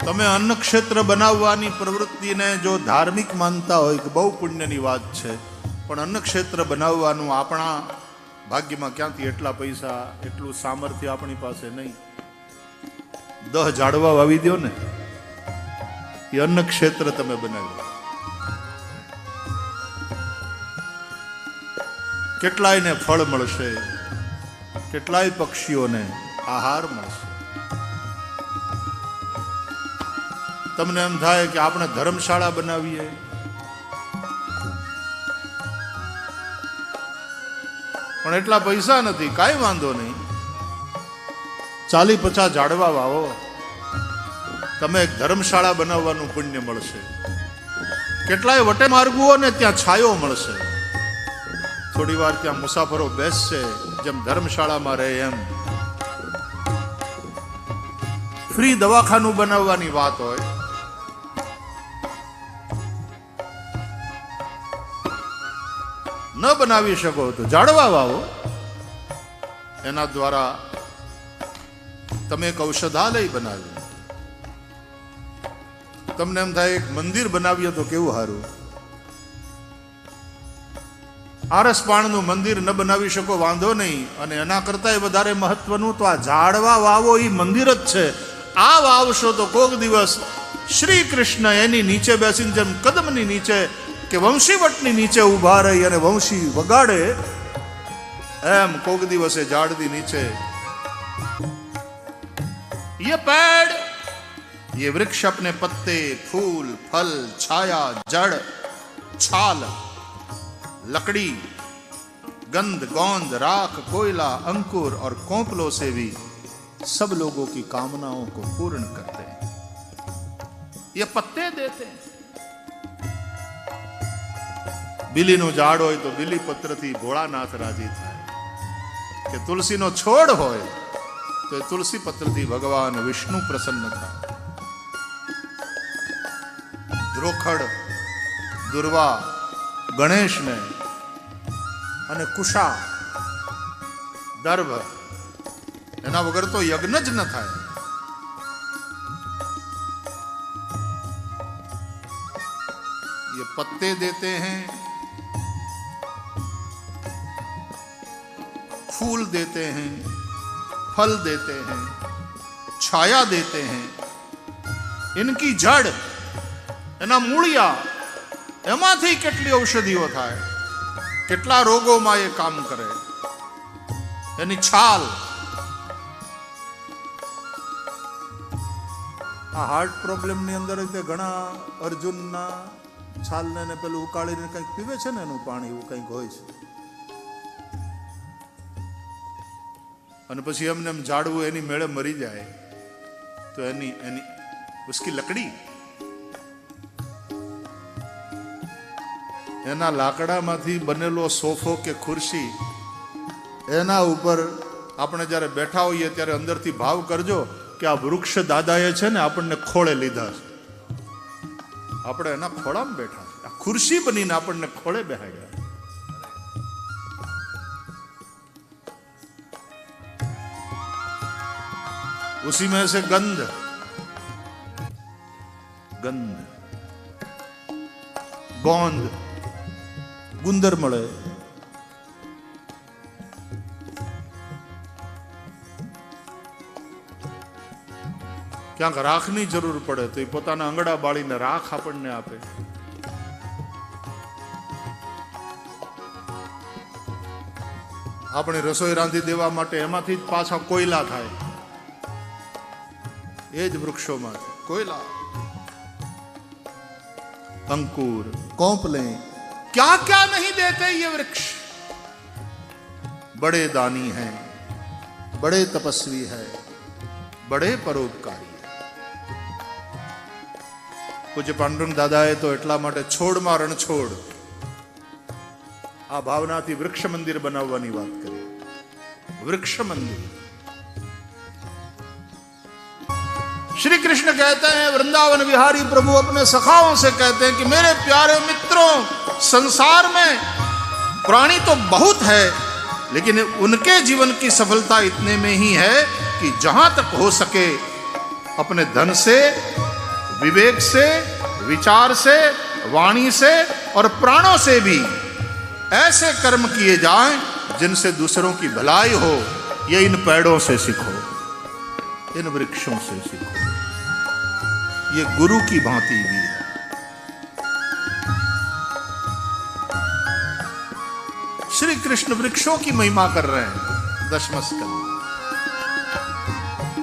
તમે અન્ન ક્ષેત્ર બનાવવાની પ્રવૃત્તિને જો ધાર્મિક માનતા હોય કે બહુ પુણ્યની વાત છે, પણ અન્ન ક્ષેત્ર બનાવવાનું આપણા ભાગ્યમાં ક્યાંથી એટલા પૈસા, એટલું સામર્થ્ય આપણી પાસે નહીં. 10 ઝાડવા વાવી દો ને, એ અન્ન ક્ષેત્ર તમે બનાવ્યું. કેટલાયને ફળ મળશે, કેટલાય પક્ષીઓને આહાર મળશે. તમને એમ થાય કે આપણે ધર્મશાળા બનાવીએ, પણ એટલા પૈસા નથી. કાંઈ વાંધો નહીં, 40-50 ઝાડવા વાવો, તમે એક ધર્મશાળા બનાવવાનું પુણ્ય મળશે. કેટલાય વટે માર્ગુઓને ત્યાં છાયો મળશે. થોડી વાર ત્યાં મુસાફરો બેસશે, જેમ ધર્મશાળામાં રહે એમ. ફ્રી દવાખાનું બનાવવાની વાત હોય, ન બનાવી શકો તો ઝાડવા વાવો. એના દ્વારા તમે એક ઔષધાલય બનાવ્યું. તમને એમ થાય એક મંદિર બનાવીએ તો કેવું સારું. આરસપાણનું મંદિર ન બનાવી શકો વાંધો નહીં, અને એના કરતા વધારે મહત્વનું તો આ ઝાડવા વાવો એ મંદિર જ છે. આ વાવશો તો કોક દિવસ શ્રી કૃષ્ણ એની નીચે બેસીને, જેમ કદમની નીચે કે વંશીવટની નીચે ઊભા રહી અને વંશી વગાડે, એમ કોક દિવસે ઝાડની નીચે ये पेड़, ये वृक्ष अपने पत्ते, फूल, फल, छाया, जड़, छाल, लकड़ी, गंध, गोंद, राख, कोयला, अंकुर और कोंपलों से भी सब लोगों की कामनाओं को पूर्ण करते हैं. ये पत्ते देते हैं. બીલીનું ઝાડ હોય તો બીલી પત્રથી ભોળાનાથ રાજી થાય, કે તુલસીનો છોડ હોય તો એ તુલસી પત્રથી ભગવાન વિષ્ણુ પ્રસન્ન થાય. ધ્રોખડ, દુર્વા, ગણેશને અને કુશા, દર્ભ, એના વગર તો યજ્ઞ જ ન થાય. ये पत्ते देते हैं, फूल देते हैं, फल देते हैं, छाया देते हैं. इनकी जड़, એના મૂળિયા, એમાંથી કેટલી ઔષધિઓ થાય, કેટલા રોગોમાં એ કામ કરે. એની છાલ, આ હાર્ટ પ્રોબ્લેમની અંદર ઘણા અર્જુનના છાલને ને પેલું ઉકાળીને કંઈક પીવે છે ને, એનું પાણી એવું કંઈક હોય છે. અને પછી એમને એમ ઝાડવું એની મેળે મરી જાય તો એની ઉસકી લકડી, એના લાકડામાંથી બનેલો સોફો કે ખુરશી, એના ઉપર આપણે જ્યારે બેઠા હોઈએ ત્યારે અંદરથી ભાવ કરજો કે આ વૃક્ષ દાદાએ છે ને આપણને ખોળે લીધા છે. આપણે એના ખોળામાં બેઠા છે. આ ખુરશી બનીને આપણને ખોળે બેહાડ્યા. उसी में से गंध, गोंद, गुंदर મળે. ક્યાંક રાખની જરૂર પડે તો એ પોતાના આંગળા બાળીને રાખ આપણને આપે. આપણે રસોઈ રાંધી દેવા માટે એમાંથી જ પાછા કોયલા થાય. એ જ વૃક્ષોમાં કોયલા, अंकुर, कोंपले, क्या क्या नहीं देते ये वृक्ष. बड़े दानी हैं, बड़े तपस्वी है, बड़े परोपकारी है. પૂજ્ય પાંડુરંગ દાદાએ તો એટલા માટે છોડમાં રણછોડ આ ભાવનાથી વૃક્ષ મંદિર બનાવવાની વાત કરી. વૃક્ષ મંદિર. श्री कृष्ण कहते हैं, वृंदावन विहारी प्रभु अपने सखाओं से कहते हैं कि मेरे प्यारे मित्रों, संसार में प्राणी तो बहुत है, लेकिन उनके जीवन की सफलता इतने में ही है कि जहां तक हो सके अपने धन से विवेक से, विचार से, वाणी से और प्राणों से भी ऐसे कर्म किए जाएं जिनसे दूसरों की भलाई हो। ये इन पेड़ों से सीखो, इन वृक्षों से सीखो। ये गुरु की भांति भी है। श्री कृष्ण वृक्षों की महिमा कर रहे हैं दशम स्कंद।